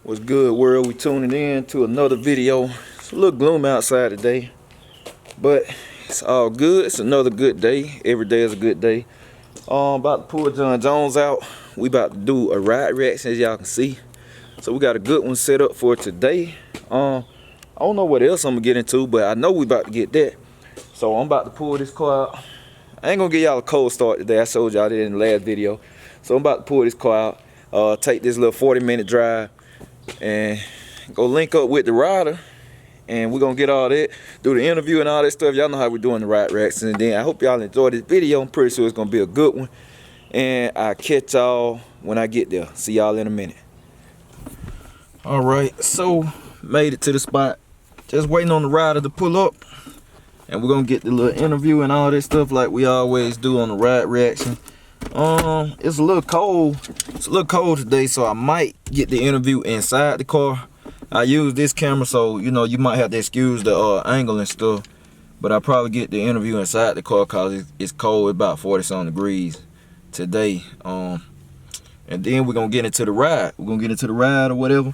What's good, world? We tuning in to another video. It's a little gloomy outside today, but it's all good. It's another good day. Every day is a good day. About to pull John Jones out. We about to do a ride reaction, as y'all can see. So we got a good one set up for today. I don't know what else I'm gonna get into, but I know we about to get that. So I'm about to pull this car out. I ain't gonna give y'all a cold start today. I showed y'all that in the last video. So I'm about to pull this car out, take this little 40-minute drive, and go link up with the rider. And we're gonna get all that, do the interview and all that stuff. Y'all know how we're doing the ride reactions. And then I hope y'all enjoy this video. I'm pretty sure it's gonna be a good one. And I'll catch y'all when I get there. See y'all in a minute. All right, so made it to the spot. Just waiting on the rider to pull up. And we're gonna get the little interview and all that stuff like we always do on the ride reaction. It's a little cold. It's a little cold today, so I might get the interview inside the car. I use this camera, so you know you might have to excuse the angle and stuff. But I probably get the interview inside the car because it's cold. It's about 40-something degrees today. And then we're gonna get into the ride. We're gonna get into the ride or whatever.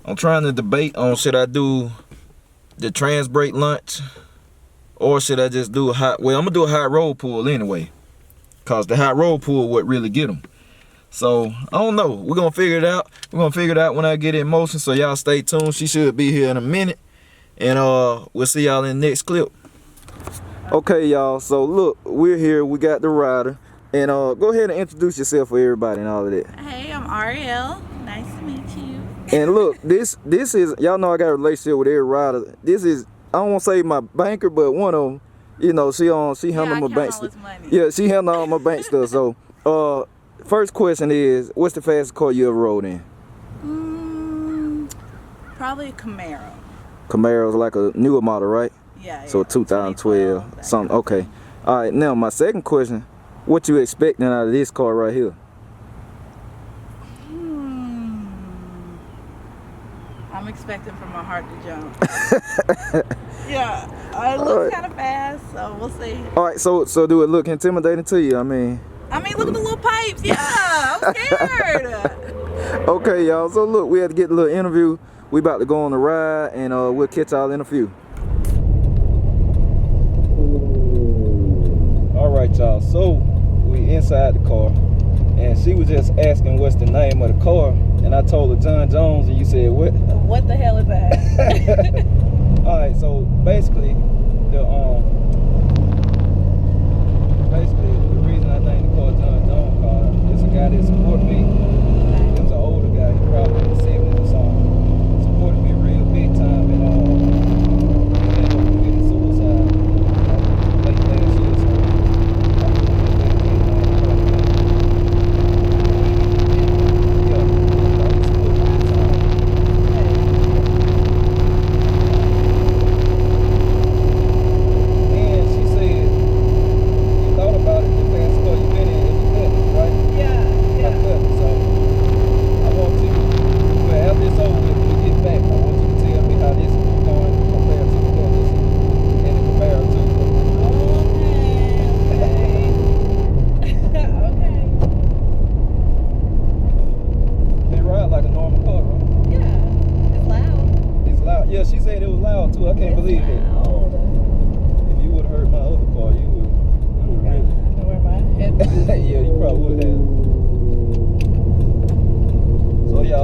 I'm trying to debate on should I do the trans brake lunch or should I just do a hot. Well, I'm gonna do a hot roll pull anyway, cause the hot roll pull would really get them. So I don't know. We're gonna figure it out. We're gonna figure it out when I get in motion. So y'all stay tuned. She should be here in a minute, and we'll see y'all in the next clip. Okay, y'all. So look, we're here. We got the rider, and go ahead and introduce yourself for everybody and all of that. Hey, I'm Ariel. Nice to meet you. And look, this is, y'all know I got a relationship with every rider. This is, I don't want to say my banker, but one of them. You know, she handle my bank stuff. Yeah, she handle all my bank stuff. So first question is, what's the fastest car you ever rode in? Probably a Camaro. Camaro's like a newer model, right? Yeah. So 2012, something. Okay. All right. Now my second question, what you expecting out of this car right here? I'm expecting for my heart to jump. Yeah, it looks kind of fast, so we'll see. All right. So do it look intimidating to you? I mean, look at the little pipes. Yeah, I'm scared. Okay, y'all. So look, we had to get a little interview. We about to go on the ride, and we'll catch y'all in a few. All right, y'all. So we inside the car, and she was just asking what's the name of the car, and I told her John Jones, and you said what? What the hell is that? All right. So basically, the reason I named the car John Jones is a guy that support me. He was an older guy. He probably in the 70s or something. Supported me real big time, and he ended up committing suicide late last year. So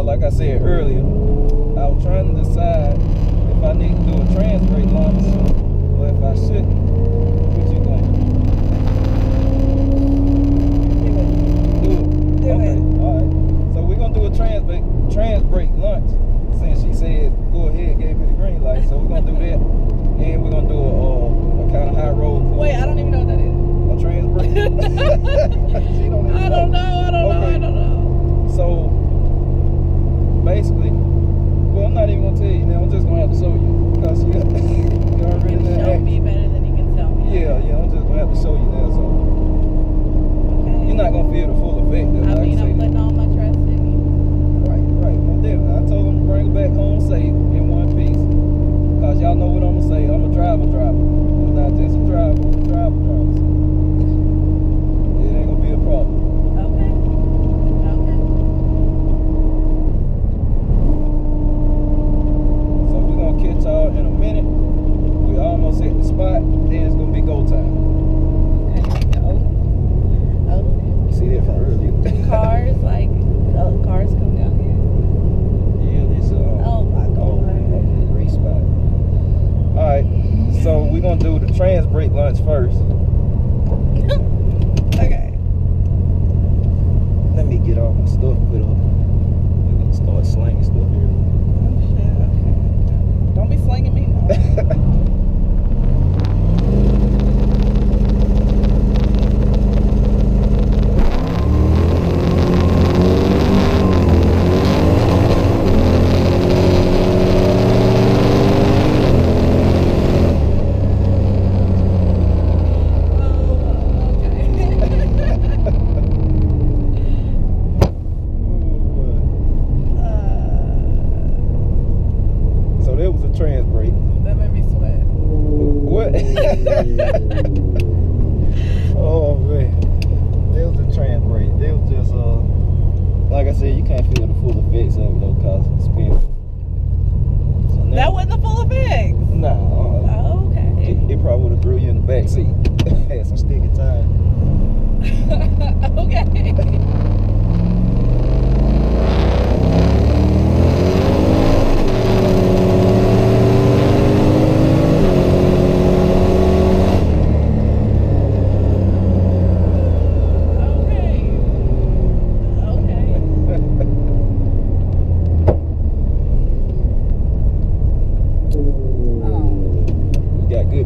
like I said earlier, I was trying to decide if I need to do a trans brake launch or if I shouldn't. What you think? Do it. Okay. Alright. So we're gonna do a trans brake launch since she said go ahead, gave me the green light. So we're gonna do that. And we're gonna do a kind of high road pull. Wait, I don't even know what that is. A trans brake? She don't even I don't know. So basically, well, I'm not even gonna tell you now. I'm just gonna have to show you because you already can show me better than you can tell me. Yeah, I'm just gonna have to show you now. So you're not gonna feel the full effect of it. I'm putting all my trust in you. Right. Well, definitely. I told them to bring her back home safe in one piece because y'all know what I'm gonna say. I'm a driver. I'm not just a driver. I'm a driver. So it ain't gonna be a problem. Okay. trans brake lunch first. Okay. Let me get all my stuff put up. I'm gonna start slinging stuff here. Oh shit. Okay. Don't be slinging me. Trans brake. That made me sweat. What? Oh man, they was a trans brake. They was just like I said, you can't feel the full effects of it though, cause it's spin. So now, That wasn't the full effect. Nah. Okay. It probably would have threw you in the back seat. Had some sticky time. Okay.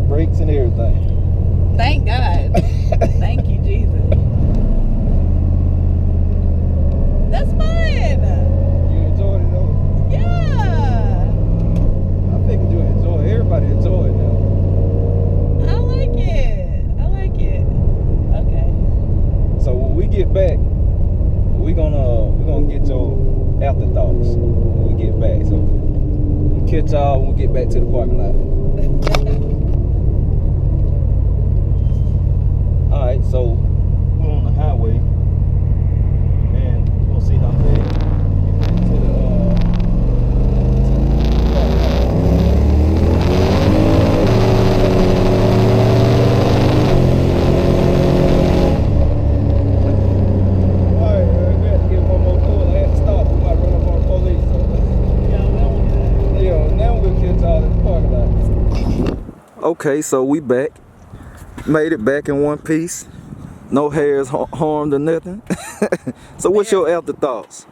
Brakes and everything. Thank God. Thank you, Jesus. That's fun. You enjoyed it though? Yeah. I figured you enjoy it. Everybody enjoy it now. I like it. I like it. Okay. So when we get back, we're gonna get your afterthoughts when we get back. So we'll catch y'all when we get back to the parking lot. Alright, so we're on the highway and we'll see how bad to the alright, we have to get one more pull. I have to stop. We might run up on the police. So. Yeah, now we'll catch y'all in the parking lot. Okay, so we back. Made it back in one piece. No hairs harmed or nothing. So what's your afterthoughts?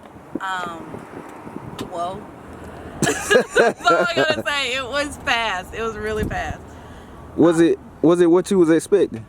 Well, that's all I'm gonna say. It was fast. It was really fast. Was it what you was expecting?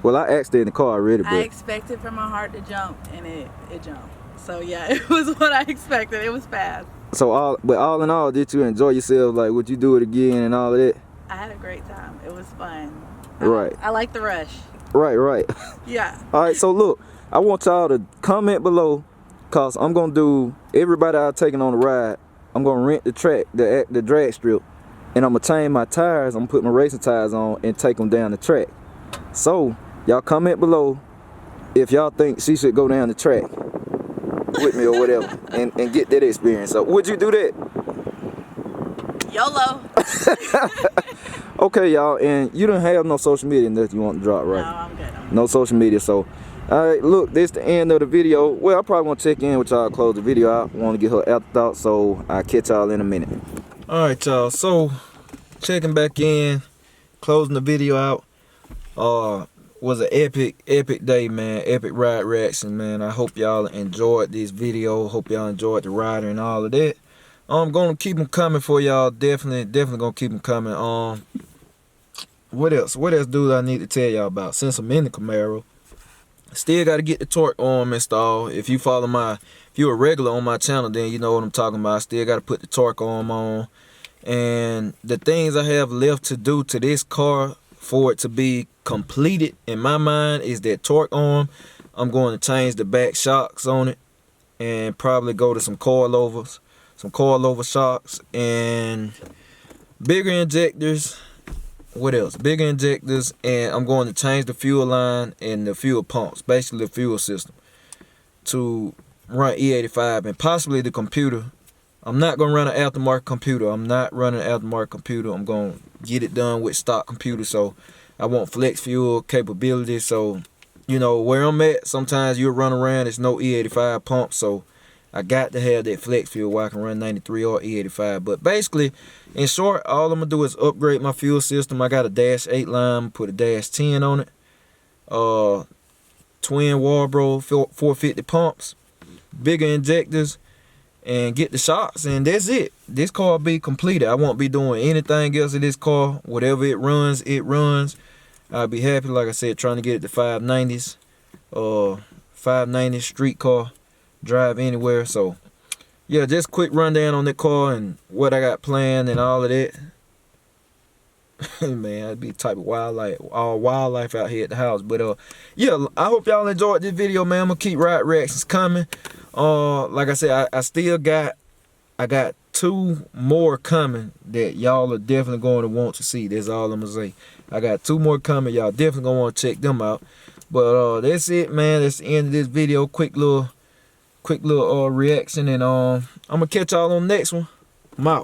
Well, I asked it in the car already, but I expected for my heart to jump, and it jumped. So yeah, it was what I expected. It was fast. So all in all, did you enjoy yourself? Like, would you do it again and all of that? I had a great time. It was fun. Right. I like the rush. Right. Yeah. All right, so look, I want y'all to comment below, cause I'm gonna do everybody I've taken on the ride. I'm gonna rent the track, the drag strip, and I'm gonna change my tires. I'm gonna put my racing tires on and take them down the track. So y'all comment below if y'all think she should go down the track with me or whatever, and get that experience. So would you do that? YOLO. Okay, y'all, and you don't have no social media that you want to drop, right? No, I'm good. No social media, so all right, look, this is the end of the video. Well, I probably want to check in with y'all, close the video out. Want to get her afterthought, so I'll catch y'all in a minute. All right, y'all, so checking back in, closing the video out. Was an epic day, man. Epic ride reaction, man. I hope y'all enjoyed this video. Hope y'all enjoyed the rider and all of that. I'm gonna keep them coming for y'all. Definitely gonna keep them coming. What else do I need to tell y'all about? Since I'm in the Camaro, still got to get the torque arm installed. If you're a regular on my channel, then you know what I'm talking about. I still got to put the torque arm on. And the things I have left to do to this car for it to be completed in my mind is that torque arm. I'm going to change the back shocks on it and probably go to some coilover shocks and bigger injectors. What else? Bigger injectors, and I'm going to change the fuel line and the fuel pumps, basically the fuel system, to run E85 and possibly the computer. I'm not going to run an aftermarket computer. I'm going to get it done with stock computer, so I want flex fuel capability. So, you know, where I'm at, sometimes you'll run around, there's no E85 pump, so I got to have that flex fuel where I can run 93 or E85. But basically, in short, all I'm gonna do is upgrade my fuel system. I got a dash 8 line, put a dash 10 on it. Twin Walbro 450 pumps, bigger injectors, and get the shocks, and that's it. This car will be completed. I won't be doing anything else in this car. Whatever it runs, it runs. I'll be happy, like I said, trying to get it to 590s. 590 street car, drive anywhere. So yeah, just quick rundown on the car and what I got planned and all of that. Man, I'd be the type of wildlife out here at the house. But yeah, I hope y'all enjoyed this video, man. I'm gonna keep ride reactions coming. Like I said, I got 2 more coming that y'all are definitely going to want to see. That's all I'm gonna say. I got 2 more coming. Y'all definitely gonna want to check them out. But that's it, man. That's the end of this video. Quick little reaction, and I'm gonna catch y'all on the next one. I'm out.